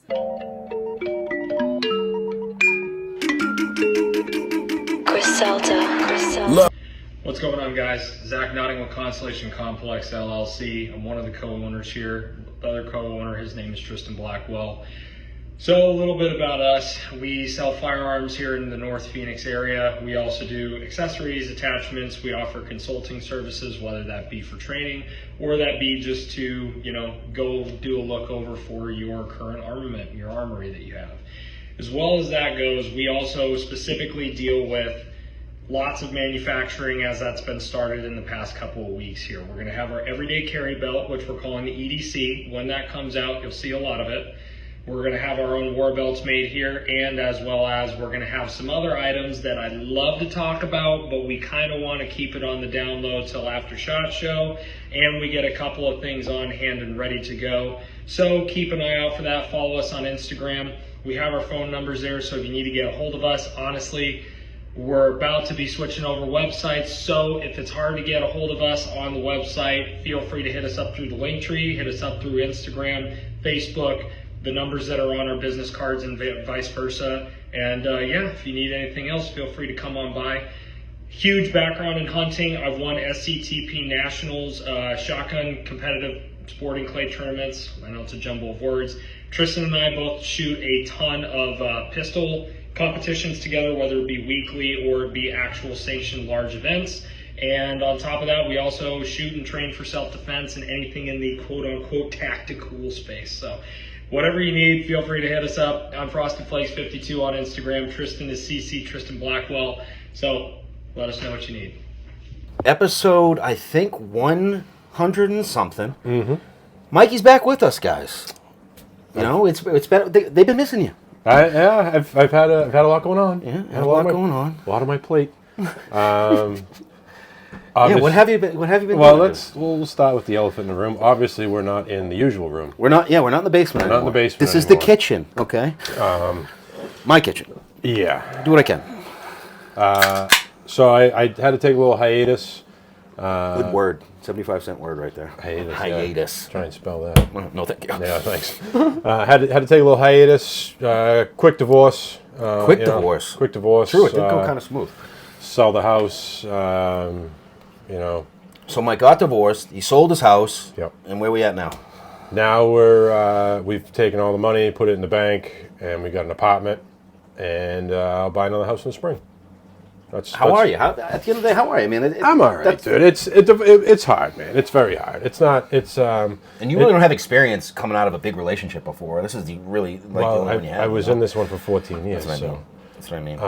What's going on, guys? Zach Notting with Constellation Complex LLC. I'm one of the co-owners here. The other co-owner, his name is Tristan Blackwell. So a little bit about us. We sell firearms here in the North Phoenix area. We also do accessories, attachments. We offer consulting services, whether that be for training or that be just to, go do a look over for your current armament, your armory that you have. As well as that goes, we also specifically deal with lots of manufacturing as that's been started in the past couple of weeks here. We're going to have our everyday carry belt, which we're calling the EDC. When that comes out, you'll see a lot of it. We're going to have our own war belts made here, and as well as we're going to have some other items that I'd love to talk about, but we kind of want to keep it on the down low till after SHOT Show, and we get a couple of things on hand and ready to go. So keep an eye out for that. Follow us on Instagram. We have our phone numbers there, so if you need to get a hold of us, honestly, we're about to be switching over websites, so if it's hard to get a hold of us on the website, feel free to hit us up through the link tree, hit us up through Instagram, Facebook, the numbers that are on our business cards and vice versa. And if you need anything else, feel free to come on by. Huge background in hunting. I've won SCTP Nationals, shotgun competitive sporting clay tournaments. I know it's a jumble of words. Tristan and I both shoot a ton of pistol competitions together, whether it be weekly or it be actual sanctioned large events. And on top of that, we also shoot and train for self-defense and anything in the quote-unquote tactical space. So whatever you need, feel free to hit us up. I'm Frosted Flakes 52 on Instagram. Tristan is CC Tristan Blackwell. So let us know what you need. Episode, I think, 100 and something. Mm-hmm. Mikey's back with us, guys. It's been they've been missing you. I've had a lot going on. Yeah, had a lot going on. A lot on my plate. What have you been? Well, we'll start with the elephant in the room. Obviously, we're not in the usual room. We're not in the basement. We're not in the basement. This is the kitchen. Okay. My kitchen. Yeah. Do what I can. So I had to take a little hiatus. Good word. 75-cent word right there. Hiatus. Yeah. Try and spell that. No, thank you. Yeah, thanks. Had to take a little hiatus. Quick divorce. Quick divorce. True, it did go kind of smooth. Sell the house. So Mike got divorced. He sold his house. Yep. And where we at now? Now we've taken all the money, put it in the bank, and we got an apartment. And I'll buy another house in the spring. How are you? At the end of the day, how are you? I mean, I'm all right, dude. It's hard, man. It's very hard. It's not. It's And you really don't have experience coming out of a big relationship before. This is the only one you have. I was in this one for 14 years. That's what I mean.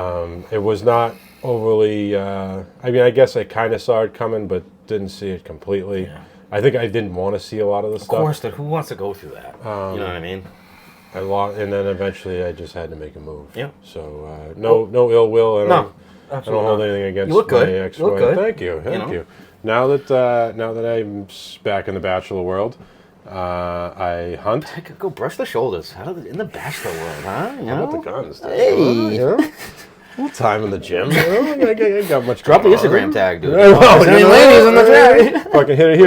It was not overly. I guess I kind of saw it coming, but didn't see it completely. Yeah. I think I didn't want to see a lot of the stuff. Of course, who wants to go through that? You know what I mean? And then eventually, I just had to make a move. Yeah. So no ill will. No. I don't hold anything against you look good. my ex-wife. You look good. Thank you. Now that I'm back in the bachelor world, I hunt. Go brush the shoulders. In the bachelor world, huh? How about the guns? Hey. A little time in the gym. I got much. Drop the Instagram tag, dude. Ladies in the chat. Fucking hit it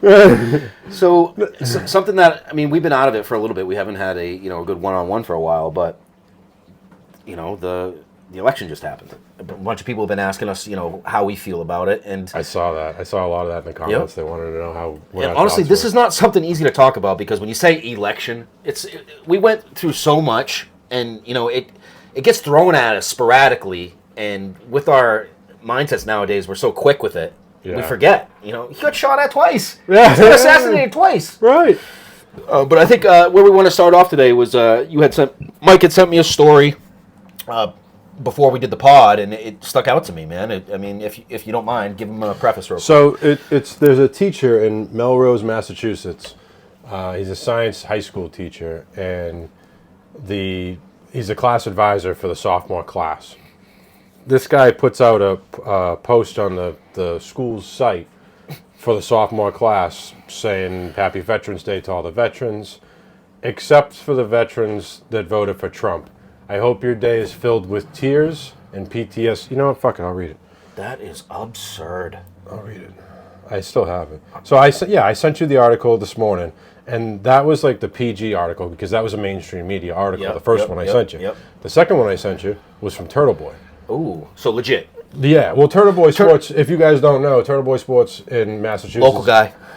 here. So something that we've been out of it for a little bit. We haven't had a good one-on-one for a while, but the election just happened. A bunch of people have been asking us, how we feel about it, and I saw that. I saw a lot of that in the comments. Yep. They wanted to know how. And honestly, this is not something easy to talk about because when you say election, we went through so much, and it gets thrown at us sporadically, and with our mindsets nowadays, we're so quick with it, we forget. He got shot at twice. Yeah, he got assassinated twice. Right. But I think where we want to start off today was Mike had sent me a story. Before we did the pod, and it stuck out to me, man. If you don't mind, give him a preface real quick. So there's a teacher in Melrose, Massachusetts. He's a science high school teacher, and he's a class advisor for the sophomore class. This guy puts out a post on the school's site for the sophomore class saying Happy Veterans Day to all the veterans, except for the veterans that voted for Trump. I hope your day is filled with tears and PTSD. You know what? Fuck it. I'll read it. That is absurd. I'll read it. I still have it. So I sent you the article this morning, and that was like the PG article because that was a mainstream media article. Yep, the first one I sent you. Yep. The second one I sent you was from Turtle Boy. Ooh, so legit. Yeah, well, Turtle Boy Sports. If you guys don't know, Turtle Boy Sports in Massachusetts.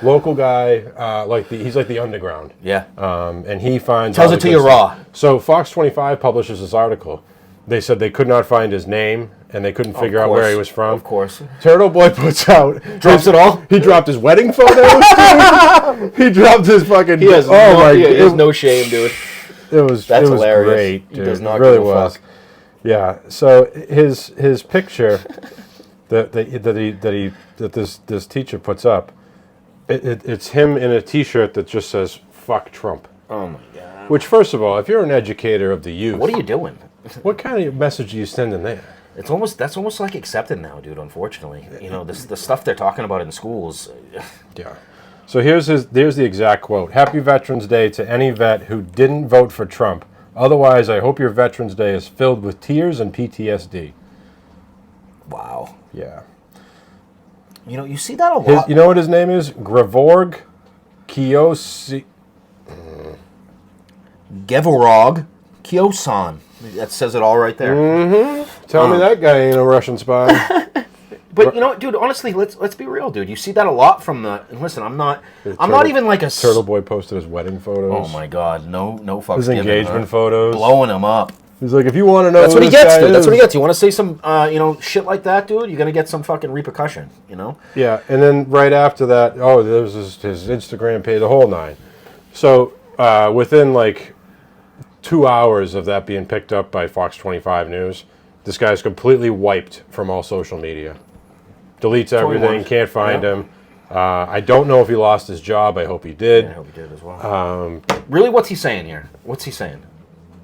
Local guy. He's like the underground. Yeah. And he finds tells it to you raw. So Fox 25 publishes this article. They said they could not find his name and they couldn't figure out where he was from. Of course. Turtle Boy puts out. Drops it all? He dropped his wedding photos, dude. He dropped his fucking. He has no shame, dude. That's hilarious. Great, dude. He does not it really give a was. fuck. Yeah. So his picture that this teacher puts up, it's him in a T-shirt that just says "fuck Trump." Oh my god. Which, first of all, if you're an educator of the youth, what are you doing? What kind of message do you send in there? That's almost like accepted now, dude. Unfortunately, the stuff they're talking about in schools. Yeah. So here's the exact quote: "Happy Veterans Day to any vet who didn't vote for Trump. Otherwise, I hope your Veterans Day is filled with tears and PTSD." Wow. Yeah. You see that a lot. You know what his name is? Gevorg Kiosi. Gevorog Kiosan. That says it all right there. Mm-hmm. Tell me that guy ain't a Russian spy. But dude, honestly, let's be real, dude. You see that a lot from the. And listen, I'm not even like a Turtle Boy posted his wedding photos. Oh my god, no fucks his given, engagement photos, blowing him up. He's like, if you want to know, that's what he gets, dude. That's what he gets. You want to say some, shit like that, dude? You're gonna get some fucking repercussion, Yeah, and then right after that, there's his Instagram page, the whole nine. So within like 2 hours of that being picked up by Fox 25 News, this guy's completely wiped from all social media. Deletes everything, can't find him. I don't know if he lost his job. I hope he did. Yeah, I hope he did as well. Really, what's he saying here? What's he saying?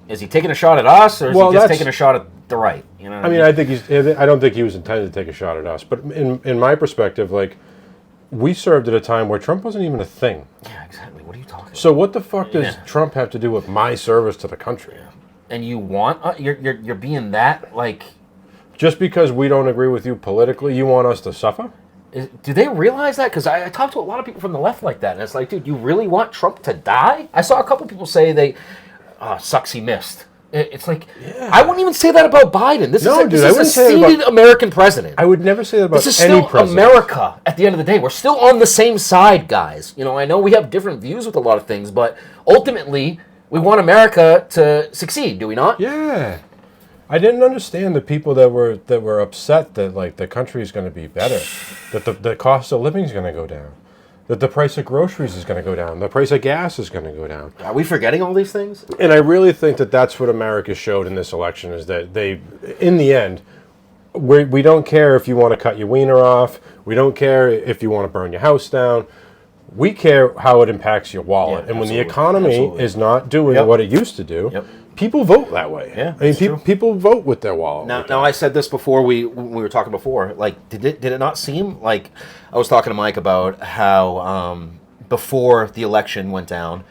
Is he taking a shot at us, or is he just taking a shot at the right? I mean, I don't think he was intended to take a shot at us. But in my perspective, like, we served at a time where Trump wasn't even a thing. Yeah, exactly. What are you talking about? So what the fuck does Trump have to do with my service to the country? Yeah. And you want you're being that like. Just because we don't agree with you politically, you want us to suffer? Do they realize that? Because I talked to a lot of people from the left like that, and it's like, dude, you really want Trump to die? I saw a couple people say sucks he missed. It's like, I wouldn't even say that about Biden. This is a seated American president. I would never say that about any president. This is still America at the end of the day. We're still on the same side, guys. I know we have different views with a lot of things, but ultimately, we want America to succeed, do we not? Yeah. I didn't understand the people that were upset that like the country is going to be better, that the cost of living is going to go down, that the price of groceries is going to go down, the price of gas is going to go down. Are we forgetting all these things? And I really think that that's what America showed in this election is that they, in the end, we don't care if you want to cut your wiener off, we don't care if you want to burn your house down. We care how it impacts your wallet. And when the economy is not doing what it used to do, people vote that way. Yeah, I mean, people vote with their wallet. Now, I said this before when we were talking before. Like, did it not seem like I was talking to Mike about how before the election went down,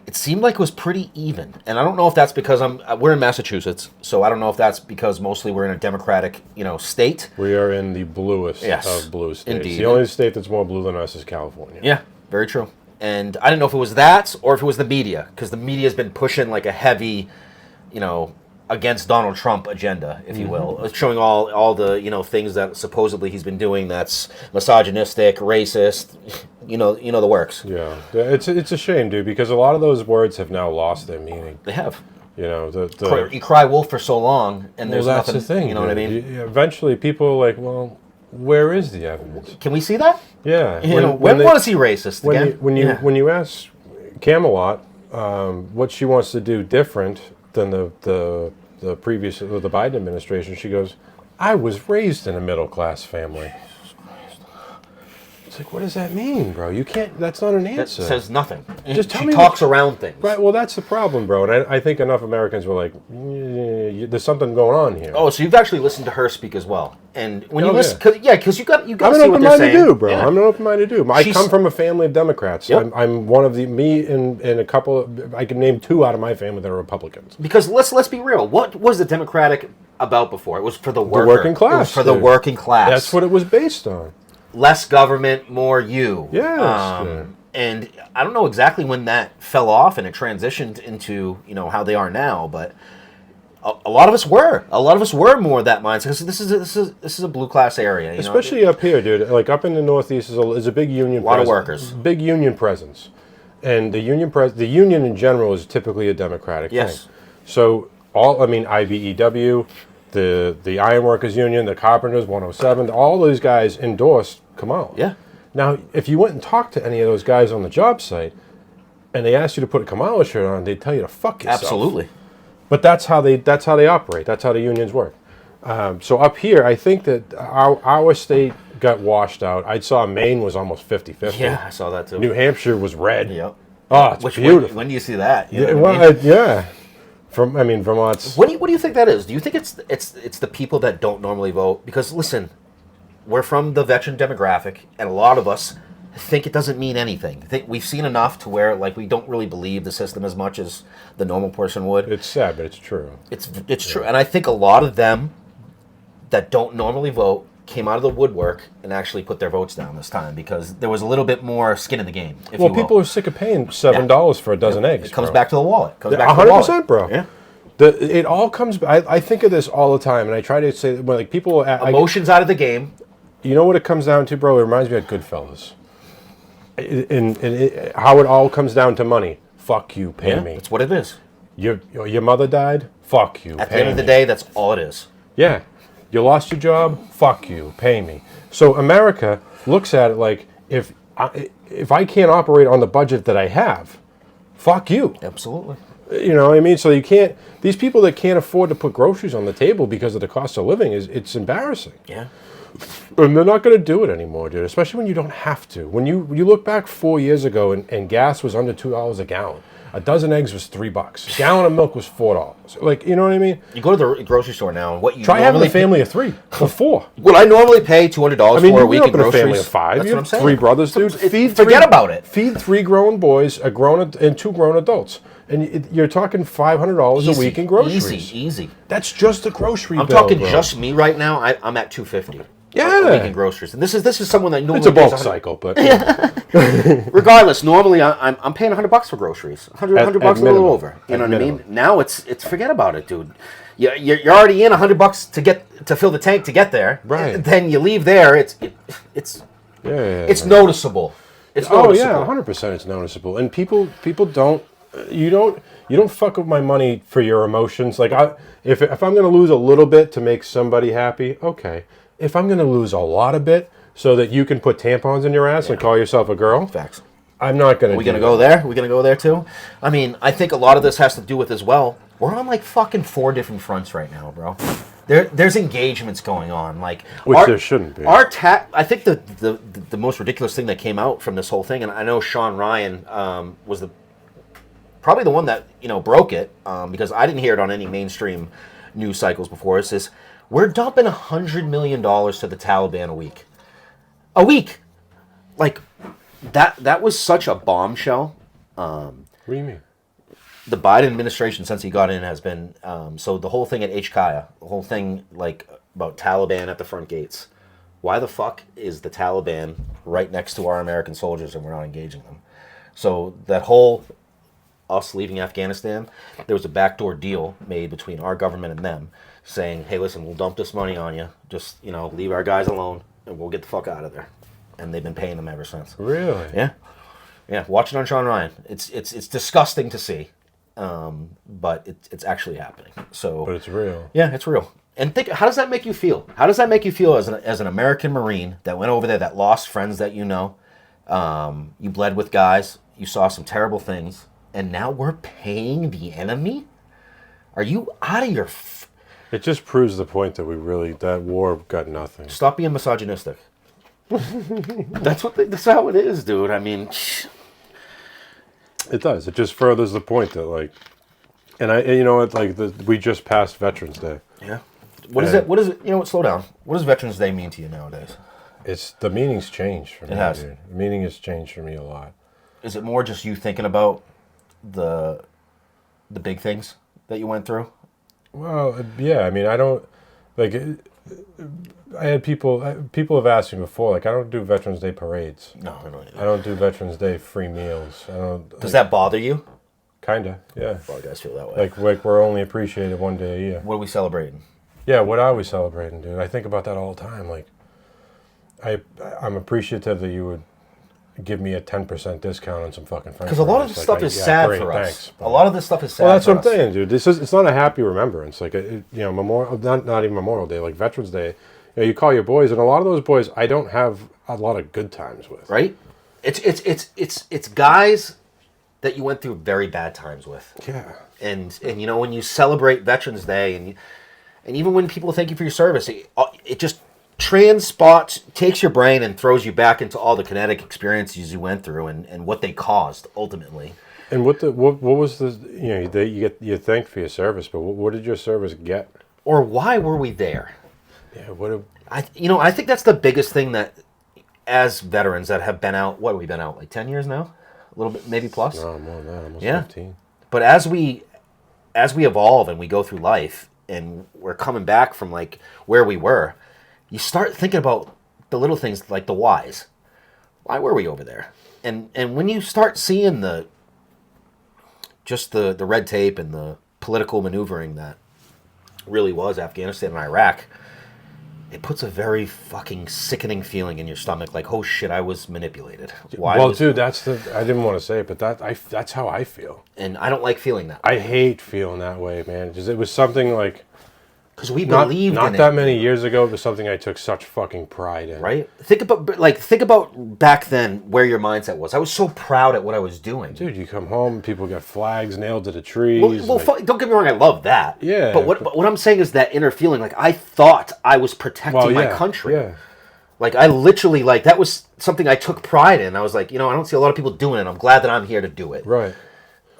it seemed like it was pretty even. And I don't know if that's because we're in Massachusetts, so I don't know if that's because mostly we're in a Democratic, state. We are in the bluest of blue states. Indeed. The only state that's more blue than us is California. Yeah, very true. And I didn't know if it was that or if it was the media, because the media has been pushing like a heavy, against Donald Trump agenda, if you will, showing all the things that supposedly he's been doing that's misogynistic, racist, the works. Yeah, it's a shame, dude, because a lot of those words have now lost their meaning. They have. You cry wolf for so long, and there's that's nothing. The thing. You know what I mean? Eventually, people are like, well, where is the evidence? Can we see that? Yeah. When was he racist again? When you ask Camelot what she wants to do different than the previous the Biden administration, she goes, I was raised in a middle class family. It's like, what does that mean, bro? You can't. That's not an answer. That says nothing. Just tell she me talks around things. Right. Well, that's the problem, bro. And I think enough Americans were like, there's something going on here. Oh, so you've actually listened to her speak as well. And when you listen, because you got to see what they're saying. I'm an open-minded dude, bro. Yeah. I'm an open-minded dude. I come from a family of Democrats. Yep. I'm one of me and a couple. I can name two out of my family that are Republicans. Because let's be real. What was the Democratic about before? It was for the worker. The working class. It was for the working class. That's what it was based on. less government, more you. Yes. And I don't know exactly when that fell off and it transitioned into, how they are now, but a lot of us were. A lot of us were more that mindset. Because this is a blue class area. Especially up here, dude. Like up in the Northeast is a big union. A lot of workers. Big union presence, and the union in general is typically a Democratic thing. So IBEW, the Ironworkers Union, the Carpenters 107, all those guys endorsed Kamala. Yeah. Now, if you went and talked to any of those guys on the job site, and they asked you to put a Kamala shirt on, they'd tell you to fuck yourself. Absolutely. But that's how they operate. That's how the unions work. So up here, I think that our state got washed out. I saw Maine was almost 50-50. Yeah, I saw that too. New Hampshire was red. Yep. Oh, it's beautiful. When do you see that? Yeah. Vermont's. What do you think that is? Do you think it's the people that don't normally vote? Because listen, we're from the veteran demographic, and a lot of us think it doesn't mean anything. I think we've seen enough to where we don't really believe the system as much as the normal person would. It's sad, but it's true. It's true, and I think a lot of them that don't normally vote came out of the woodwork and actually put their votes down this time because there was a little bit more skin in the game. People are sick of paying $7 for a dozen eggs. It comes back to the wallet. 100%, bro. Yeah. It all comes. I think of this all the time, and I try to say people. Emotions out of the game. You know what it comes down to, bro? It reminds me of Goodfellas. And how it all comes down to money. Fuck you, pay me. That's what it is. Your mother died. Fuck you. At the end of the day, that's all it is. Yeah. You lost your job. Fuck you, pay me. So America looks at it like if I can't operate on the budget that I have, fuck you. Absolutely. You know what I mean? So you can't. These people that can't afford to put groceries on the table because of the cost of living it's embarrassing. Yeah. And they're not going to do it anymore, dude. Especially when you don't have to. When you look back 4 years ago and gas was under $2 a gallon, a dozen eggs was $3, a gallon of milk was $4. You know what I mean? You go to the grocery store now, and what you try having a family of 3 or 4. Well, I normally pay $200 for a week in groceries. A family of 5. That's you what I'm saying. 3 brothers, dude. Forget about it. Feed 3 grown boys, and 2 grown adults. And you're talking $500 a week in groceries. Easy. That's just the grocery bill. I'm talking just me right now. I'm at $250. Yeah. A week in groceries, and this is someone that normally it's a bulk cycle, but regardless, normally I'm paying $100 for groceries, $100 a little over. You know what I mean? Now it's forget about it, dude. You're already in $100 to fill the tank to get there. Right. And then you leave there. It's noticeable. It's noticeable. Yeah, 100%. It's noticeable, and people don't. You don't fuck with my money for your emotions. Like if I'm going to lose a little bit to make somebody happy, okay. If I'm going to lose a lot of bit so that you can put tampons in your ass and call yourself a girl, facts. I'm not going to. We're going to go there. We're going to go there too. I mean, I think a lot of this has to do with as well. We're on fucking 4 different fronts right now, bro. There's engagements going on, which there shouldn't be. I think the most ridiculous thing that came out from this whole thing, and I know Sean Ryan was probably the one that broke it because I didn't hear it on any mainstream news cycles before. It says we're dumping $100 million to the Taliban a week. A week, that was such a bombshell. What do you mean? The Biden administration, since he got in, has been so the whole thing at HKIA, the whole thing about Taliban at the front gates. Why the fuck is the Taliban right next to our American soldiers and we're not engaging them? So that whole us leaving Afghanistan, there was a backdoor deal made between our government and them, saying, "Hey, listen, we'll dump this money on you. Just leave our guys alone, and we'll get the fuck out of there." And they've been paying them ever since. Really? Yeah. Watch it on Sean Ryan. It's disgusting to see, but it's actually happening. So, but it's real. Yeah, it's real. And think, how does that make you feel? How does that make you feel as an American Marine that went over there, that lost friends that you bled with guys, you saw some terrible things, and now we're paying the enemy? Are you out of your? It just proves the point that that war got nothing. Stop being misogynistic. That's how it is, dude. I mean, it does. It just furthers the point that we just passed Veterans Day. Yeah. What is it? What is it? Slow down. What does Veterans Day mean to you nowadays? The meaning's changed for me. It has. Dude. The meaning has changed for me a lot. Is it more just you thinking about the big things that you went through? Well, yeah. I mean, I don't I had people have asked me before, like, I don't do Veterans Day parades. No, I don't. I don't do Veterans Day free meals. I don't. Does that bother you? Kinda, yeah. A lot of guys feel that way. Like we're only appreciated one day a year. What are we celebrating? Yeah, what are we celebrating, dude? I think about that all the time. Like, I'm appreciative that you would give me a 10% discount on some fucking French Because a lot of this stuff is sad for us. Thanks, a lot of this stuff is sad. Well, that's for what I'm us. saying, dude. It's not a happy remembrance. Like, Memorial, not even Memorial Day, like Veterans Day. You call your boys, and a lot of those boys, I don't have a lot of good times with. Right? It's guys that you went through very bad times with. Yeah. And when you celebrate Veterans Day, and even when people thank you for your service, it just takes your brain and throws you back into all the kinetic experiences you went through and what they caused ultimately. And what was the you thanked for your service, but what did your service get? Or why were we there? Yeah, I think that's the biggest thing that, as veterans that have been out, what have we been out, like 10 years now? A little bit, maybe plus? No, more than that, almost 15. But as we evolve and we go through life and we're coming back from like where we were, you start thinking about the little things like the whys. Why were we over there? And when you start seeing the red tape and the political maneuvering that really was Afghanistan and Iraq, it puts a very fucking sickening feeling in your stomach, like, oh shit, I was manipulated. Dude, I didn't want to say it, but that's how I feel. And I don't like feeling that. I hate feeling that way, man. Because it was something like, because we believed in it. Not that many years ago, it was something I took such fucking pride in. Right? Think about back then where your mindset was. I was so proud at what I was doing. Dude, you come home, people got flags nailed to the trees. Well, don't get me wrong, I love that. Yeah. But what I'm saying is that inner feeling, like I thought I was protecting my country. Yeah. Like I literally, like that was something I took pride in. I was like, I don't see a lot of people doing it. I'm glad that I'm here to do it. Right.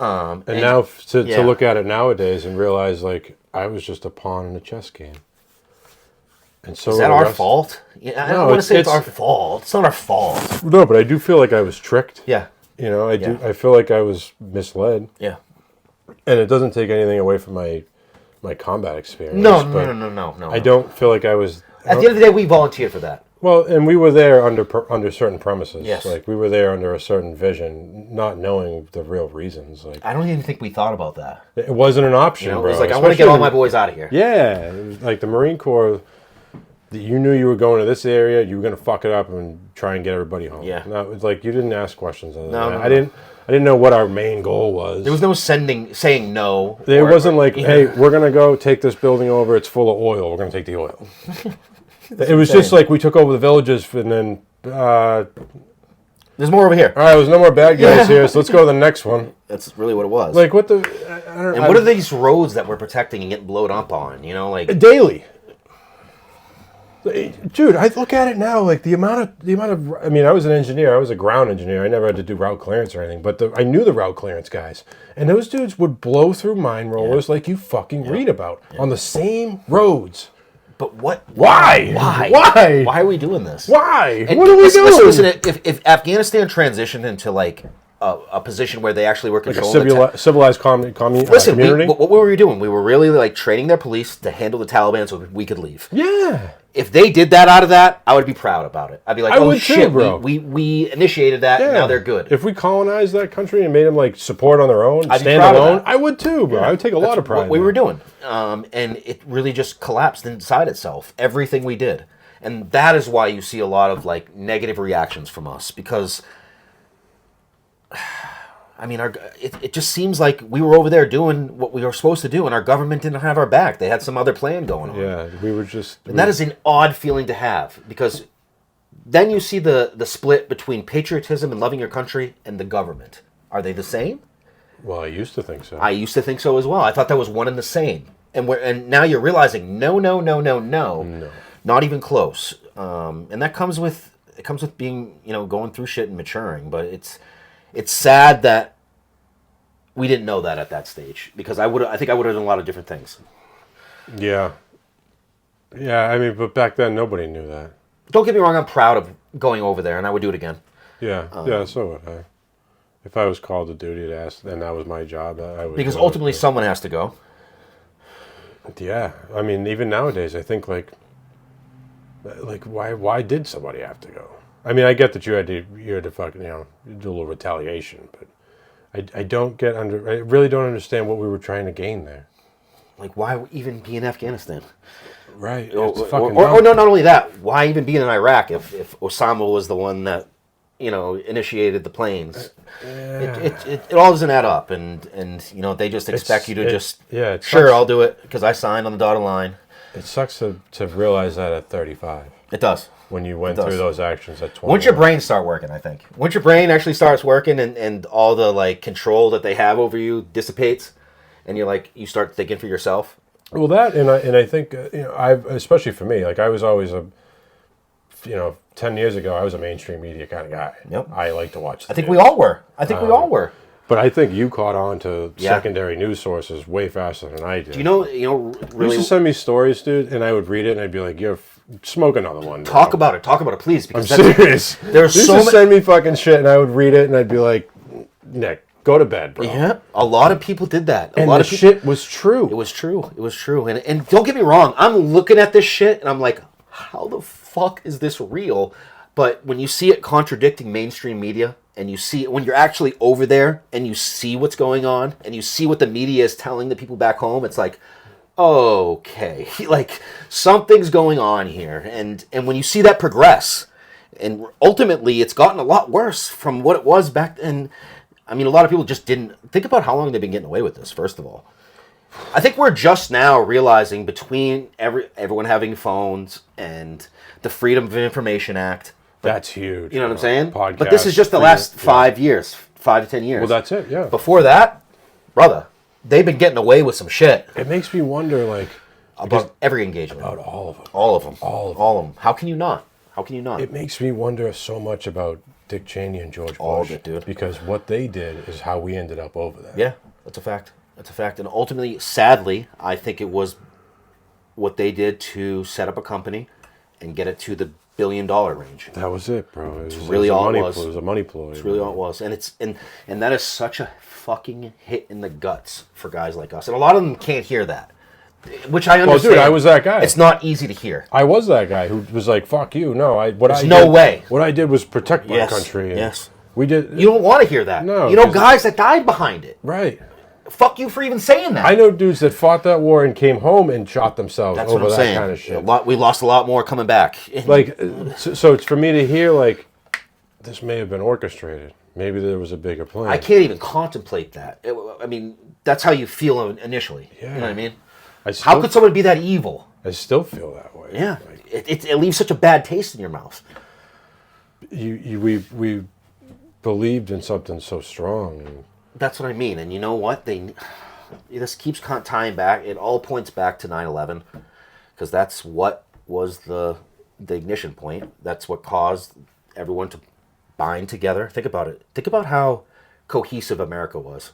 And now to look at it nowadays and realize, like, I was just a pawn in a chess game. And so is that our fault? Yeah, I don't want to say it's our fault. It's not our fault. No, but I do feel like I was tricked. Yeah. I feel like I was misled. Yeah. And it doesn't take anything away from my combat experience. No. I don't feel like I was. At the end of the day, we volunteered for that. Well, and we were there under certain premises. Yes. Like, we were there under a certain vision, not knowing the real reasons. Like, I don't even think we thought about that. It wasn't an option, bro. It was like, I want to get all my boys out of here. Yeah. It was like the Marine Corps, you knew you were going to this area, you were going to fuck it up and try and get everybody home. Yeah. No, it's like, you didn't ask questions other than that. No. I didn't know what our main goal was. There was no saying no. It wasn't like, hey, we're going to go take this building over, it's full of oil, we're going to take the oil. It was just like we took over the villages and then... there's more over here. All right, there's no more bad guys here, so let's go to the next one. That's really what it was. Like, what the... what are these roads that we're protecting and getting blown up on? Daily. Dude, I look at it now, like the amount of... I mean, I was an engineer. I was a ground engineer. I never had to do route clearance or anything, but I knew the route clearance guys. And those dudes would blow through mine rollers like you fucking read about on the same roads. But what? Why? Why are we doing this? Why? And what are we doing? Listen, if Afghanistan transitioned into like a position where they actually were controlling civilized community. What were we doing? We were really like training their police to handle the Taliban so we could leave. Yeah. If they did that out of that, I would be proud about it. I'd be like, I would shit, too, bro. we initiated that, and now they're good. If we colonized that country and made them like support on their own, I'd stand alone, I would too, bro. I would take a lot of pride. What we were doing, and it really just collapsed inside itself. Everything we did, and that is why you see a lot of like negative reactions from us because. I mean, it just seems like we were over there doing what we were supposed to do, and our government didn't have our back. They had some other plan going on. Yeah, we were just... And that is an odd feeling to have, because then you see the split between patriotism and loving your country and the government. Are they the same? Well, I used to think so. I used to think so as well. I thought that was one and the same. And now you're realizing, no. Not even close. And that comes with being, going through shit and maturing, but it's sad that we didn't know that at that stage because I think I would have done a lot of different things. Yeah. Yeah, I mean, but back then nobody knew that. Don't get me wrong, I'm proud of going over there and I would do it again. Yeah, so would I. If I was called to duty to ask, and that was my job, I would. Because ultimately someone has to go. Yeah, I mean, even nowadays, I think like Like, why did somebody have to go? I mean, I get that you had to fucking, do a little retaliation, but I really don't understand what we were trying to gain there. Like, why even be in Afghanistan? Right. Or no, not only that, why even be in Iraq if Osama was the one that, initiated the planes? It all doesn't add up, and they just expect you to I'll do it because I signed on the dotted line. It sucks to realize that at 35. It does. When you went through those actions at 20. Once your brain start working, I think. Once your brain actually starts working and all the like control that they have over you dissipates, and you start thinking for yourself. Well, that and I think especially for me, like I was always 10 years ago I was a mainstream media kind of guy. Yep. I like to watch. I think we all were. But I think you caught on to secondary news sources way faster than I did. Do you know, really... You used to send me stories, dude, and I would read it, and I'd be like, smoke another one. Talk about it, please. Because I'm serious. There's you used to send me fucking shit, and I would read it, and I'd be like, Nick, go to bed, bro. Yeah, a lot of people did that. Shit was true. It was true. And don't get me wrong, I'm looking at this shit, and I'm like, how the fuck is this real? But when you see it contradicting mainstream media, and you see it when you're actually over there and you see what's going on and you see what the media is telling the people back home, it's like, okay, like something's going on here. And when you see that progress, and ultimately it's gotten a lot worse from what it was back then. I mean, a lot of people just didn't think about how long they've been getting away with this, first of all. I think we're just now realizing between everyone having phones and the Freedom of Information Act. That's huge. You know what I'm saying? Podcast, but this is just the last 5 years, 5 to 10 years. Well, that's it, yeah. Before that, brother, they've been getting away with some shit. It makes me wonder, like... About every engagement. About all of them. All of them. How can you not? It makes me wonder so much about Dick Cheney and George Bush. All of it, dude. Because what they did is how we ended up over there. Yeah, that's a fact. And ultimately, sadly, I think it was what they did to set up a company and get it to the $1 billion range. That was it, bro. It was really all it was. It was a money ploy. It's really all it was. And that is such a fucking hit in the guts for guys like us. And a lot of them can't hear that. Which I understand. Well, dude, I was that guy. It's not easy to hear. I was that guy who was like, fuck you. No, There's no way. What I did was protect my country. And yes. We did. You don't want to hear that. No. You know guys that died behind it. Right. Fuck you for even saying that. I know dudes that fought that war and came home and shot themselves over that kind of shit. We lost a lot more coming back. Like, so it's for me to hear, like, this may have been orchestrated. Maybe there was a bigger plan. I can't even contemplate that. I mean, that's how you feel initially. Yeah. You know what I mean? How could someone be that evil? I still feel that way. Yeah. Like, it leaves such a bad taste in your mouth. We believed in something so strong. That's what I mean. And you know what? This keeps tying back. It all points back to 9/11 because that's what was the ignition point. That's what caused everyone to bind together. Think about it. Think about how cohesive America was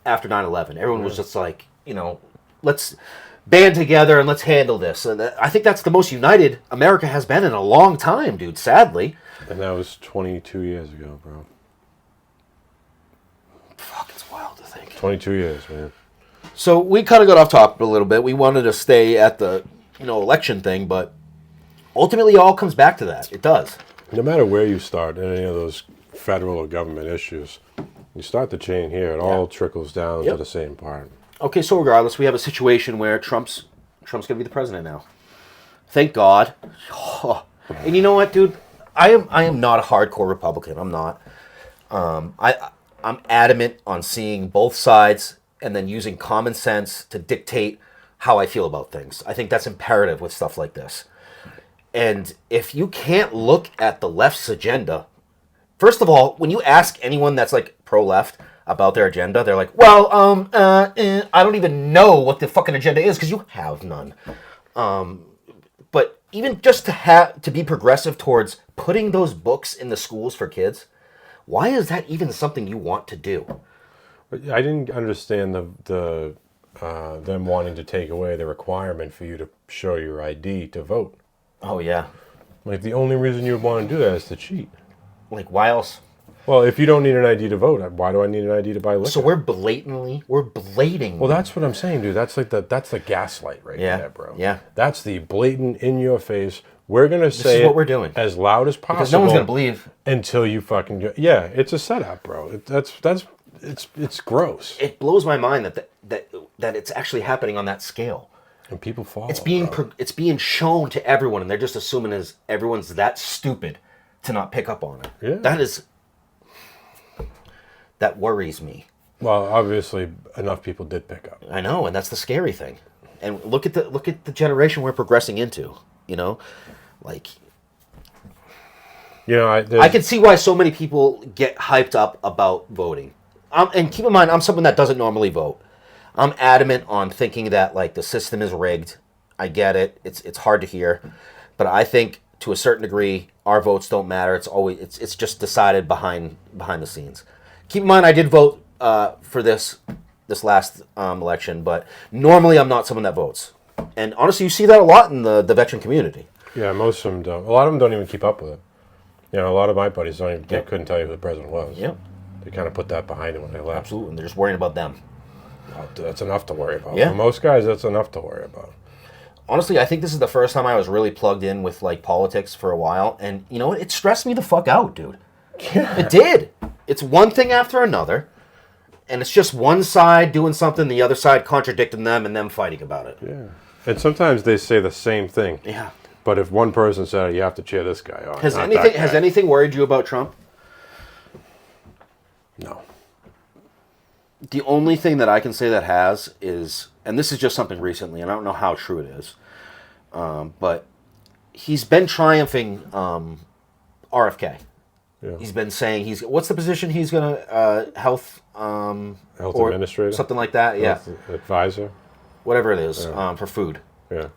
after 9/11. Everyone was just like, let's band together and let's handle this. And I think that's the most united America has been in a long time, dude, sadly. And that was 22 years ago, bro. Fuck, it's wild to think. 22 years, man. So we kind of got off topic a little bit. We wanted to stay at the, election thing, but ultimately it all comes back to that. It does. No matter where you start in any of those federal or government issues, you start the chain here. It all trickles down to the same part. Okay, so regardless, we have a situation where Trump's going to be the president now. Thank God. Oh. And you know what, dude? I am not a hardcore Republican. I'm not. I'm adamant on seeing both sides and then using common sense to dictate how I feel about things. I think that's imperative with stuff like this. And if you can't look at the left's agenda, first of all, when you ask anyone that's like pro-left about their agenda, they're like, well, I don't even know what the fucking agenda is because you have none. But even just to be progressive towards putting those books in the schools for kids, why is that even something you want to do? I didn't understand them wanting to take away the requirement for you to show your ID to vote. Oh, yeah. Like, the only reason you would want to do that is to cheat. Like, why else? Well, if you don't need an ID to vote, why do I need an ID to buy liquor? So we're blading. Well, that's what I'm saying, dude. That's like that's the gaslight right there, bro. Yeah. That's the blatant, in your face, we're gonna say is what we're doing. as loud as possible. Because no one's gonna believe. Until you fucking it's a setup, bro. It's gross. It blows my mind that it's actually happening on that scale. And people fall. It's being shown to everyone, and they're just assuming everyone's that stupid to not pick up on it. Yeah. That worries me. Well, obviously, enough people did pick up. I know, and that's the scary thing. And look at the generation we're progressing into. You know, like. You know, I can see why so many people get hyped up about voting. And keep in mind, I'm someone that doesn't normally vote. I'm adamant on thinking that like the system is rigged. I get it. It's hard to hear, but I think to a certain degree our votes don't matter. It's just decided behind the scenes. Keep in mind, I did vote for this last election, but normally I'm not someone that votes. And honestly, you see that a lot in the veteran community. Yeah, most of them don't. A lot of them don't even keep up with it. You know, a lot of my buddies they couldn't tell you who the president was. Yeah. They kind of put that behind them when they left. Absolutely. And they're just worrying about them. Oh, that's enough to worry about. Yeah. For most guys, that's enough to worry about. Honestly, I think this is the first time I was really plugged in with like politics for a while. And you know what? It stressed me the fuck out, dude. Yeah. It did. It's one thing after another. And it's just one side doing something, the other side contradicting them, and them fighting about it. Yeah. And sometimes they say the same thing. Yeah. But if one person said it, you have to cheer this guy on. Has anything worried you about Trump? No. The only thing that I can say that has is, and this is just something recently, and I don't know how true it is, but he's been triumphing RFK. Yeah. He's been saying what's the position he's gonna health administrator, something like that. Health advisor, whatever it is, for food. Yeah.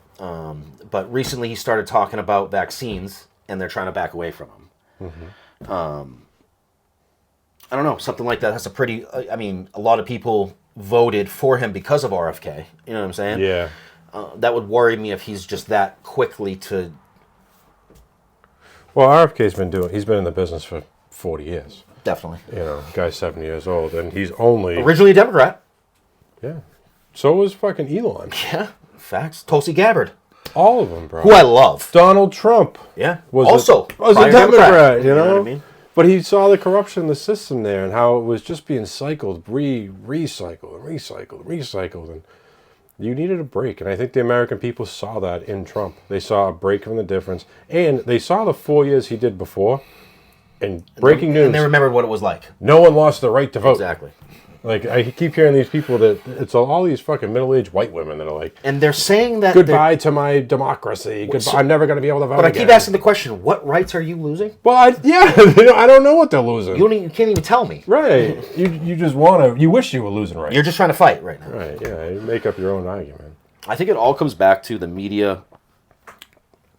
But recently he started talking about vaccines, and they're trying to back away from him. Mm-hmm. I don't know, something like that. That's a lot of people voted for him because of RFK. You know what I'm saying? Yeah. That would worry me if he's just that quickly to. Well, RFK's he's been in the business for 40 years. Definitely. You know, guy's 70 years old, and he's only. Originally a Democrat. Yeah. So was fucking Elon. Yeah, facts. Tulsi Gabbard. All of them, bro. Who I love. Donald Trump. Yeah. Was a Democrat, you know? What I mean? But he saw the corruption in the system there and how it was just being cycled, recycled. And you needed a break. And I think the American people saw that in Trump. They saw a break from the difference. And they saw the 4 years he did before. And breaking news. And they remembered what it was like. No one lost the right to vote. Exactly. Like, I keep hearing these people that it's all these fucking middle-aged white women that are like, and they're saying that goodbye to my democracy. Goodbye. I'm never going to be able to vote. But I keep asking the question: what rights are you losing? Well, I don't know what they're losing. You can't even tell me. Right? You just want to. You wish you were losing rights. You're just trying to fight right now. Right? Yeah. You make up your own argument. I think it all comes back to the media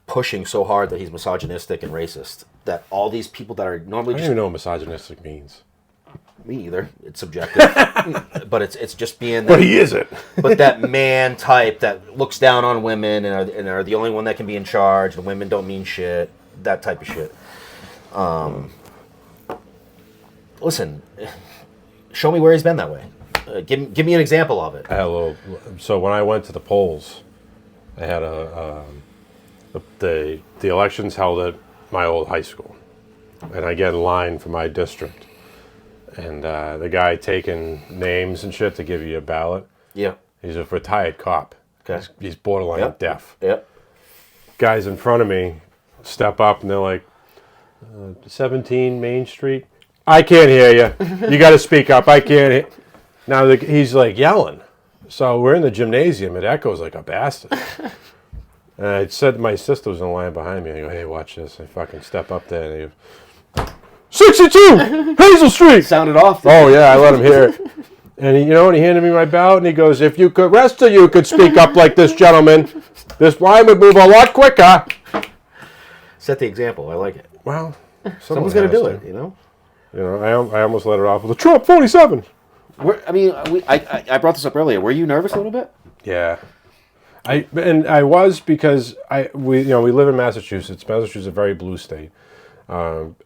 pushing so hard that he's misogynistic and racist. That all these people that are normally I don't even know what misogynistic means. Me either. It's subjective, but it's just being. But he isn't. But that man type that looks down on women and are the only one that can be in charge, and women don't mean shit. That type of shit. Listen, show me where he's been that way. Give me an example of it. So when I went to the polls, I had the elections held at my old high school, and I get in line for my district. And the guy taking names and shit to give you a ballot. Yeah. He's a retired cop. Okay. He's borderline deaf. Yep. Guys in front of me step up and they're like, 17 Main Street. I can't hear you. You got to speak up. I can't hear. Now he's like yelling. So we're in the gymnasium. It echoes like a bastard. And I said to my sister was in line behind me. I go, hey, watch this. I fucking step up there and he goes, 62 Hazel Street. Sounded off. Oh yeah, I let him hear it. And he handed me my ballot and he goes, if you could, rest of you could speak up like this gentleman, this line would move a lot quicker. Set the example. I like it. Well, someone's gonna do it. You know. You know, I almost let it off with a Trump 47. I brought this up earlier. Were you nervous a little bit? Yeah. I was because we live in Massachusetts. Massachusetts is a very blue state, and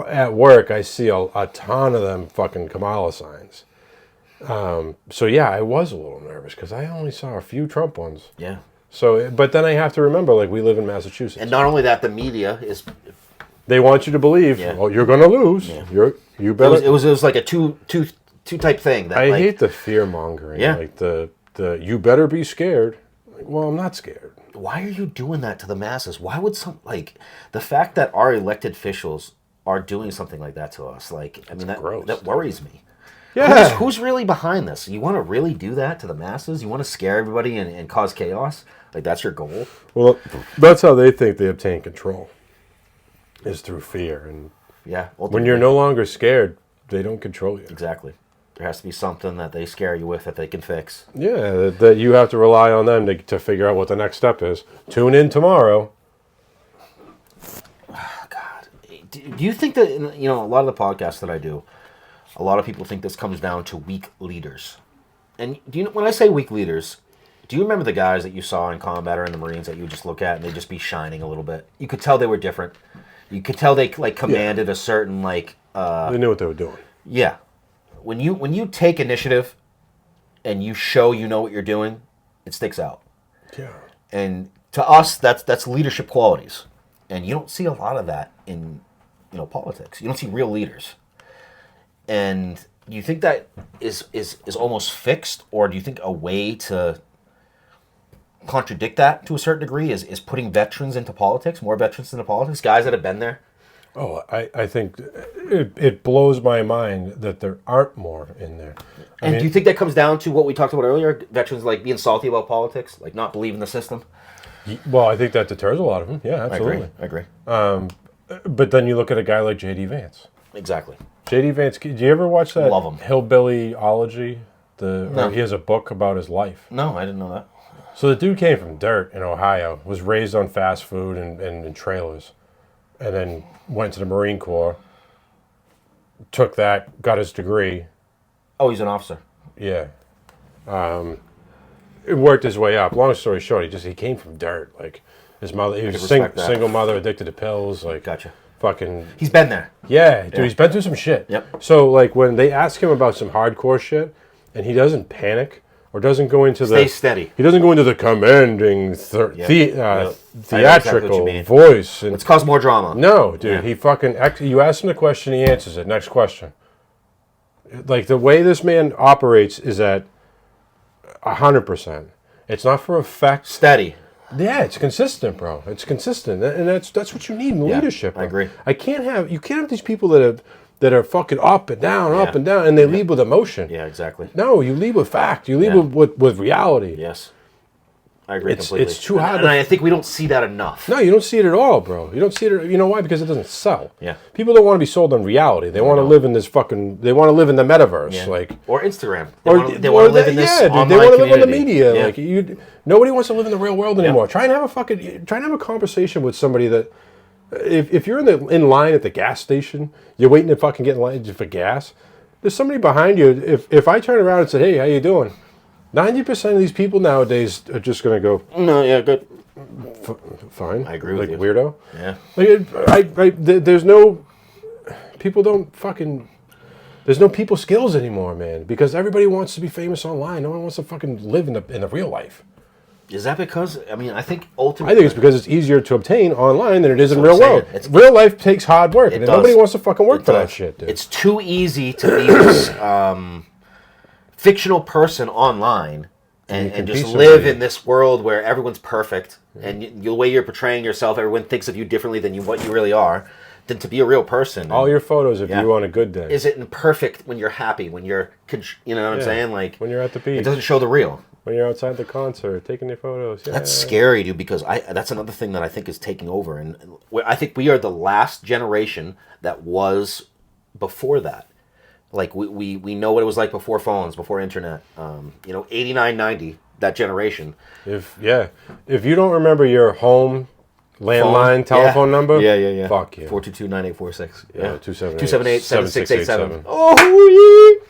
at work I see a ton of them fucking Kamala signs. So yeah, I was a little nervous because I only saw a few Trump ones. Yeah. So, but then I have to remember, like, we live in Massachusetts. And not only that, the media is. They want you to believe, well, you're going to lose. Yeah. You better. It was like a two type thing. That, I like, hate the fear mongering. Yeah. Like the you better be scared. Like, well, I'm not scared. Why are you doing that to the masses? Why would the fact that our elected officials are doing something like that to us? Like, I mean, gross, that worries me. Yeah. Who's really behind this? You want to really do that to the masses? You want to scare everybody and cause chaos? Like, that's your goal? Well, that's how they think they obtain control. Is through fear. And yeah. when you're no longer scared, they don't control you. Exactly. There has to be something that they scare you with that they can fix. Yeah, that you have to rely on them to figure out what the next step is. Tune in tomorrow. Oh, God. Do you think that, a lot of the podcasts that I do, a lot of people think this comes down to weak leaders. And when I say weak leaders, do you remember the guys that you saw in combat or in the Marines that you would just look at and they'd just be shining a little bit? You could tell they were different. You could tell they commanded a certain they knew what they were doing. Yeah. When you take initiative and you show you know what you're doing, it sticks out. Yeah. And to us, that's leadership qualities, and you don't see a lot of that in politics. You don't see real leaders. And do you think that is almost fixed, or do you think a way to contradict that to a certain degree is putting veterans into politics, more veterans into politics, guys that have been there? Oh, I think it blows my mind that there aren't more in there. I mean, Do you think that comes down to what we talked about earlier? Veterans like being salty about politics, like not believing the system? Well, I think that deters a lot of them. Yeah, absolutely. I agree. But then you look at a guy like J.D. Vance. Exactly. J.D. Vance, do you ever watch that Love him. Hillbillyology? No. He has a book about his life. No, I didn't know that. So the dude came from dirt in Ohio, was raised on fast food and in trailers, and then went to the Marine Corps, took that, got his degree. Oh, he's an officer. Yeah. It worked his way up. Long story short, he came from dirt. Like, his mother, he was a single mother, addicted to pills. Like, Gotcha. Fucking. He's been there. Yeah, dude, he's been through some shit. Yep. So, like, when they ask him about some hardcore shit, and he doesn't panic, or doesn't go into Stay steady. He doesn't go into the commanding theatrical voice. And let's cause more drama. No, dude. He fucking... You ask him the question, he answers it. Next question. Like, the way this man operates is at 100%. It's not for effect. Steady. Yeah, it's consistent, bro. It's consistent. And that's what you need in leadership, bro. I agree. You can't have these people that are fucking up and down, and they lead with emotion. Yeah, exactly. No, you lead with fact. You lead with reality. Yes. I agree completely. It's too hard. And I think we don't see that enough. No, you don't see it at all, bro. You don't see it. You know why? Because it doesn't sell. Yeah. People don't want to be sold on reality. They want to live in this fucking. They want to live in the metaverse, like or Instagram. They want to live in this online they want to live on the community. media. Yeah. Like nobody wants to live in the real world anymore. Try and have a conversation with somebody that. If you're in line at the gas station, you're waiting to fucking get in line for gas. There's somebody behind you. If I turn around and say, "Hey, how you doing?" 90% of these people nowadays are just going to go, "No, yeah, good, fine." I agree with you. Like weirdo. Yeah. Like there's no people don't fucking. There's no people skills anymore, man. Because everybody wants to be famous online. No one wants to fucking live in the real life. Is that because, I think ultimately... I think it's because it's easier to obtain online than it is in real world. Real life takes hard work, and nobody wants to fucking work for that shit, dude. It's too easy to be this fictional person online and just live in this world where everyone's perfect, and the way you're portraying yourself, everyone thinks of you differently than what you really are, than to be a real person. All your photos of you on a good day. Is it perfect when you're happy, when you're, you know what I'm saying? Like when you're at the beach. It doesn't show the real. When you're outside the concert, taking your photos. Yeah. That's scary, dude, because that's another thing that I think is taking over. And I think we are the last generation that was before that. Like, we know what it was like before phones, before internet. 89, 90, that generation. If you don't remember your home landline telephone number, yeah. Fuck you. 422-9846. Yeah. 278-7687. Oh, yeah.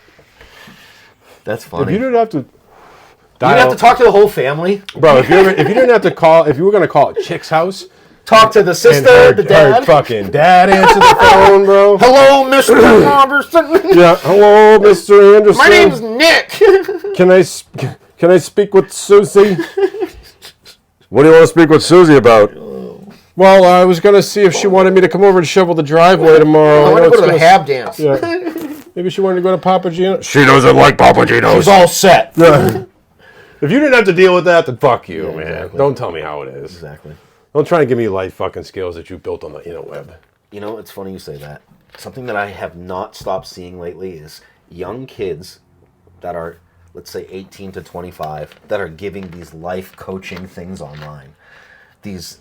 That's funny. If you didn't have to... You have to talk to the whole family, bro. If you didn't have to call, if you were gonna call a chick's house, talk to the sister, the dad. Her fucking dad answer the phone, bro. Hello, Mr. Anderson. Yeah, hello, Mr. Anderson. My name's Nick. Can I speak with Susie? What do you want to speak with Susie about? Well, I was going to see if she wanted me to come over and shovel the driveway tomorrow. I want to go to the Hab dance. Yeah. Maybe she wanted to go to Papa Gino's. She doesn't like Papa Gino's. She's all set. Yeah. If you didn't have to deal with that, then fuck you, man. Exactly. Don't tell me how it is. Exactly. Don't try to give me life fucking skills that you built on the interweb. You know, it's funny you say that. Something that I have not stopped seeing lately is young kids that are, let's say, 18 to 25, that are giving these life coaching things online. These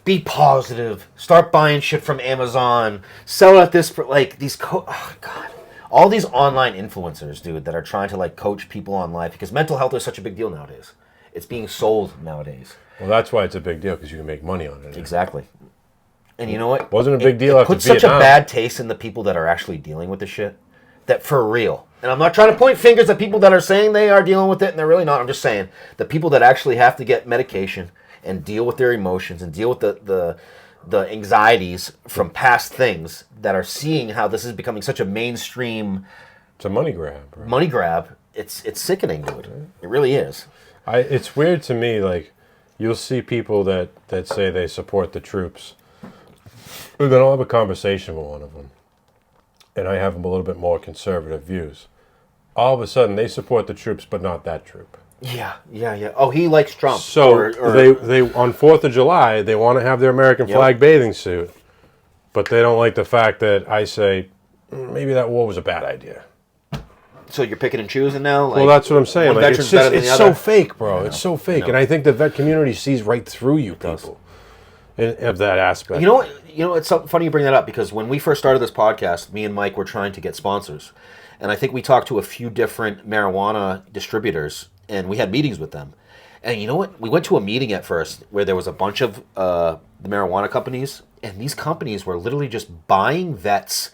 be positive, start buying shit from Amazon, sell at this, like, these, oh, God. All these online influencers, dude, that are trying to, like, coach people on life, because mental health is such a big deal nowadays. It's being sold nowadays. Well, that's why it's a big deal, because you can make money on it. Exactly. And you know what? Wasn't a big deal it after puts such Vietnam. a bad taste in the people that are actually dealing with the shit. That for real. And I'm not trying to point fingers at people that are saying they are dealing with it and they're really not. I'm just saying the people that actually have to get medication and deal with their emotions and deal with the anxieties from past things, that are seeing how this is becoming such a mainstream. It's a money grab. Right? Money grab. It's sickening, dude. It really is. It's weird to me, like, you'll see people that say they support the troops. And then I'll have a conversation with one of them. And I have a little bit more conservative views. All of a sudden, they support the troops, but not that troop. Yeah. Oh, he likes Trump. So they on 4th of July, they want to have their American flag bathing suit, but they don't like the fact that I say, maybe that war was a bad idea. So you're picking and choosing now? Like, well, that's what I'm saying. One Like, veteran's better than the it's other? so fake, bro. It's so fake. And I think the vet community sees right through you people of that aspect. You know what? It's funny you bring that up, because when we first started this podcast, me and Mike were trying to get sponsors. And I think we talked to a few different marijuana distributors, and we had meetings with them. And you know what? We went to a meeting at first where there was a bunch of the marijuana companies, and these companies were literally just buying vets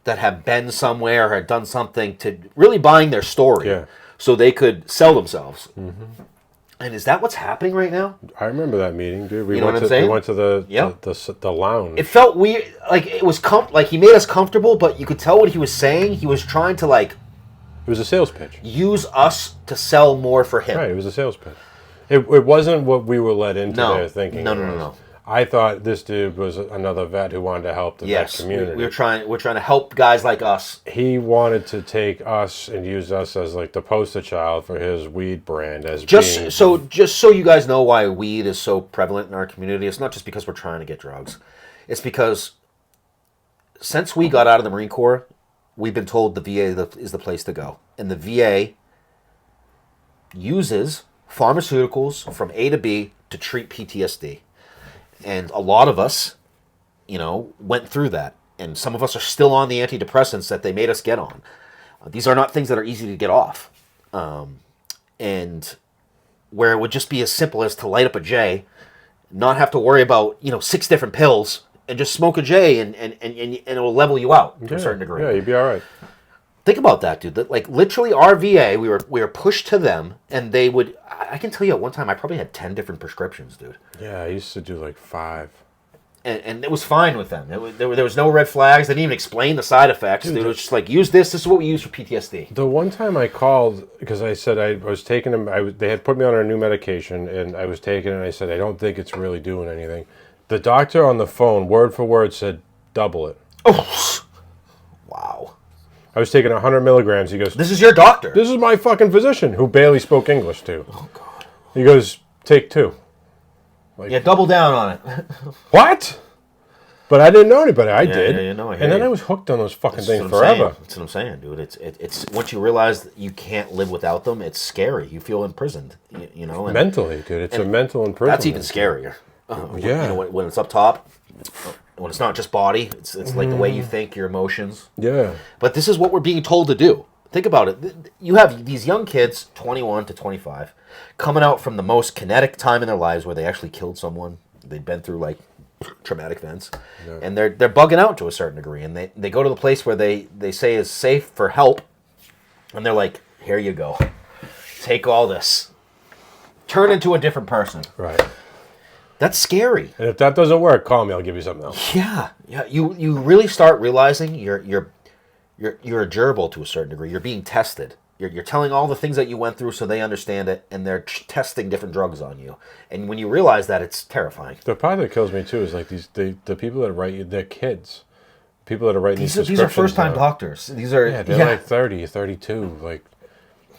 that have been somewhere or had done something, to really buying their story so they could sell themselves. Mm-hmm. And is that what's happening right now? I remember that meeting, dude. We know went what I'm saying? We went to the lounge. It felt weird. Like, it was like he made us comfortable, but you could tell what he was saying. He was trying to, like, it was a sales pitch. Use us to sell more for him. Right, it was a sales pitch. It wasn't what we were led into there thinking. No. I thought this dude was another vet who wanted to help the vet community. We're trying to help guys like us. He wanted to take us and use us as, like, the poster child for his weed brand. Just so you guys know why weed is so prevalent in our community. It's not just because we're trying to get drugs. It's because since we got out of the Marine Corps, we've been told the VA is the place to go. And the VA uses pharmaceuticals from A to B to treat PTSD. And a lot of us, went through that. And some of us are still on the antidepressants that they made us get on. These are not things that are easy to get off. And where it would just be as simple as to light up a J, not have to worry about, 6 different pills, and just smoke a J, and it'll level you out to a certain degree. Yeah, you'd be all right. Think about that, dude. Like, literally, our VA, we were pushed to them, and they would. I can tell you, at one time, I probably had 10 different prescriptions, dude. Yeah, I used to do like 5. And it was fine with them. There was no red flags. They didn't even explain the side effects. Dude, it was just like, use this. This is what we use for PTSD. The one time I called, because I said I was taking them, they had put me on a new medication, and I was taking it, and I said, I don't think it's really doing anything. The doctor on the phone, word for word, said, double it. Oh, wow. I was taking 100 milligrams. He goes, this is your doctor. This is my fucking physician, who barely spoke English, too. Oh, God. He goes, take 2. Like, yeah, double down on it. What? But I didn't know any better. I did. Yeah, I hear and then you. I was hooked on those fucking things forever. That's what I'm saying, dude. It's once you realize that you can't live without them, it's scary. You feel imprisoned, And mentally, dude. It's a mental imprisonment. That's even scarier. Yeah. When it's up top, when it's not just body, it's like the way you think, your emotions. Yeah. But this is what we're being told to do. Think about it. You have these young kids, 21 to 25, coming out from the most kinetic time in their lives where they actually killed someone. They've been through, like, traumatic events. Yeah. And they're bugging out to a certain degree. And they go to the place where they say is safe for help. And they're like, here you go. Take all this. Turn into a different person. Right. That's scary. And if that doesn't work, call me. I'll give you something else. Yeah. You really start realizing you're a gerbil to a certain degree. You're being tested. You're telling all the things that you went through so they understand it, and they're testing different drugs on you. And when you realize that, it's terrifying. The part that kills me too is like the people that write you, they're kids. People that are writing these are first-time doctors. They're like 30, 32, like,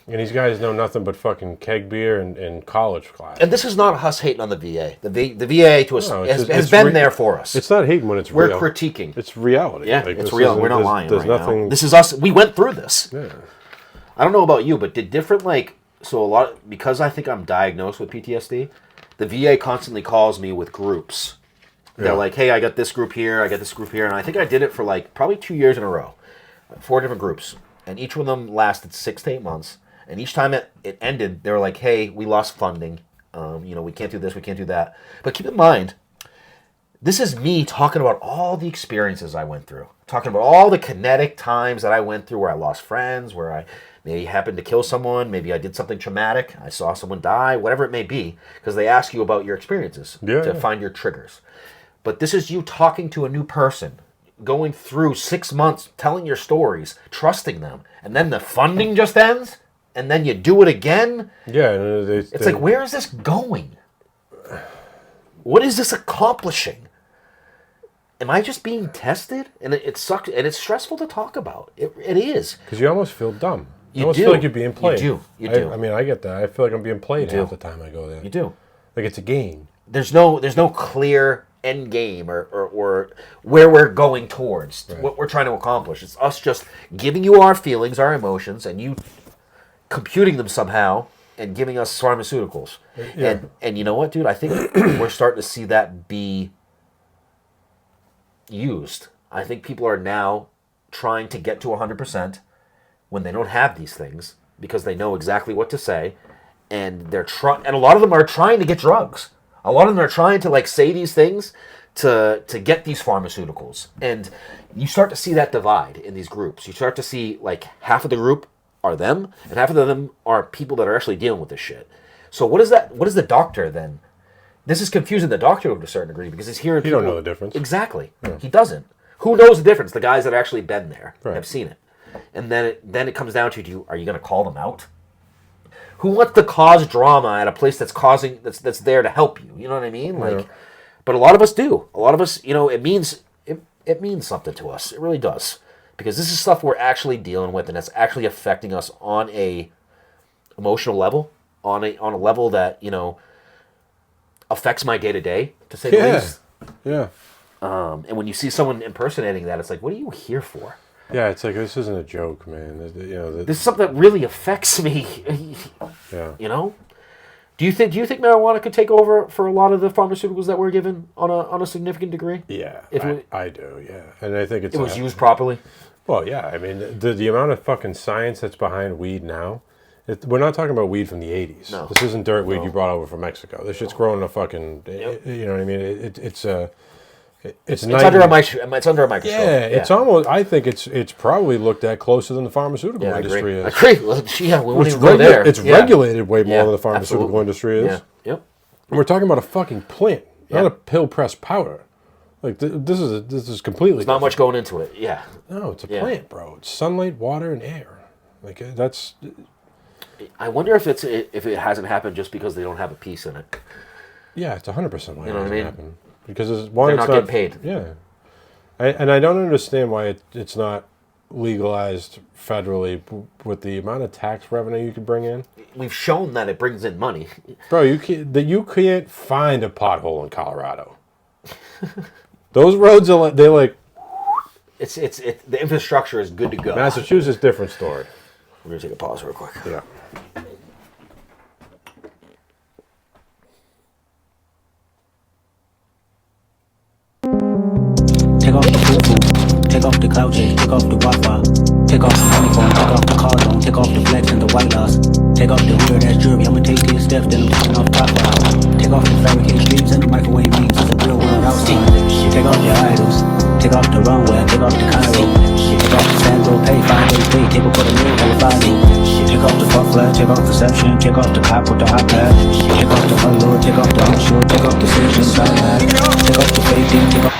and these guys know nothing but fucking keg beer and college class. And this is not us hating on the VA. The VA to us has been there for us. It's not hating when it's We're real. We're critiquing. It's reality. Yeah, like, it's real. We're not lying there's right nothing, now. This is us. We went through this. Yeah. I don't know about you, but did different because I think I'm diagnosed with PTSD, the VA constantly calls me with groups. They're like, hey, I got this group here, I got this group here, and I think I did it for like probably 2 years in a row. 4 different groups. And each one of them lasted 6 to 8 months. And each time it ended, they were like, hey, we lost funding. We can't do this, we can't do that. But keep in mind, this is me talking about all the experiences I went through. Talking about all the kinetic times that I went through where I lost friends, where I maybe happened to kill someone, maybe I did something traumatic, I saw someone die, whatever it may be, because they ask you about your experiences to find your triggers. But this is you talking to a new person, going through 6 months, telling your stories, trusting them, and then the funding just ends, and then you do it again? Yeah. It's like, where is this going? What is this accomplishing? Am I just being tested? And it sucks, and it's stressful to talk about. It is. Because you almost feel dumb. You almost do. feel like you're being played. You do. I mean, I get that. I feel like I'm being played half the time I go there. You do. Like it's a game. There's no clear end game or where we're going towards, what we're trying to accomplish. It's us just giving you our feelings, our emotions, and you computing them somehow and giving us pharmaceuticals. Yeah. And you know what, dude? I think we're starting to see that be used. I think people are now trying to get to 100% when they don't have these things because they know exactly what to say, and and a lot of them are trying to get drugs. A lot of them are trying to say these things to get these pharmaceuticals. And you start to see that divide in these groups. You start to see half of the group are them, and half of them are people that are actually dealing with this shit. So what is that? What is the doctor then? This is confusing the doctor to a certain degree because he's hearing people. He don't know the difference. Exactly. Yeah. He doesn't. Who knows the difference? The guys that have actually been there, have seen it. And then it comes down to, are you going to call them out? Who wants to cause drama at a place that's there to help you? You know what I mean? But a lot of us do. A lot of us, it means something to us. It really does. Because this is stuff we're actually dealing with, and it's actually affecting us on a emotional level, on a level that, affects my day-to-day, to say the least. Yeah. And when you see someone impersonating that, it's like, what are you here for? Yeah, it's like, this isn't a joke, man. This is something that really affects me. Yeah. Do you think marijuana could take over for a lot of the pharmaceuticals that we're given on a significant degree? Yeah, I do, yeah. And I think it was used properly? Well, yeah. I mean, the amount of fucking science that's behind weed now, we're not talking about weed from the 80s. No. This isn't dirt weed you brought over from Mexico. This shit's growing a fucking, you know what I mean? It's under a microscope. Yeah, it's almost. I think it's probably looked at closer than the pharmaceutical industry is. I agree. Well, we won't even go there. It's regulated way more than the pharmaceutical industry is. Yeah. Yep. And we're talking about a fucking plant, not a pill press powder. Like this is completely. There's not much going into it. Yeah. No, it's a plant, bro. It's sunlight, water, and air. Like that's. I wonder if it hasn't happened just because they don't have a piece in it. Yeah, it's 100% why it hasn't happened. Because they're not getting paid. Yeah, and I don't understand why it's not legalized federally with the amount of tax revenue you could bring in. We've shown that it brings in money, bro. You can't find a pothole in Colorado. Those roads are it's the infrastructure is good to go. Massachusetts, different story. We're gonna take a pause real quick. Yeah. Take off the foo-foo, take off the cloud chase, take off the Wi-Fi, take off the honeycomb, take off the car loan, take off the flex and the white loss, take off the weird ass jewelry, I'ma take these steps, then I'm taking off profile. Take off the fabricated dreams and the microwave memes, it's a real world outside. Take off your idols, take off the runway, take off the Cairo, take off the Sandro, pay 583, table for the new California. Take off the fuck flag, take off perception, take off the cop with the hot pad, take off the allure, take off the unsure, take off decisions, take off the fake thing, take off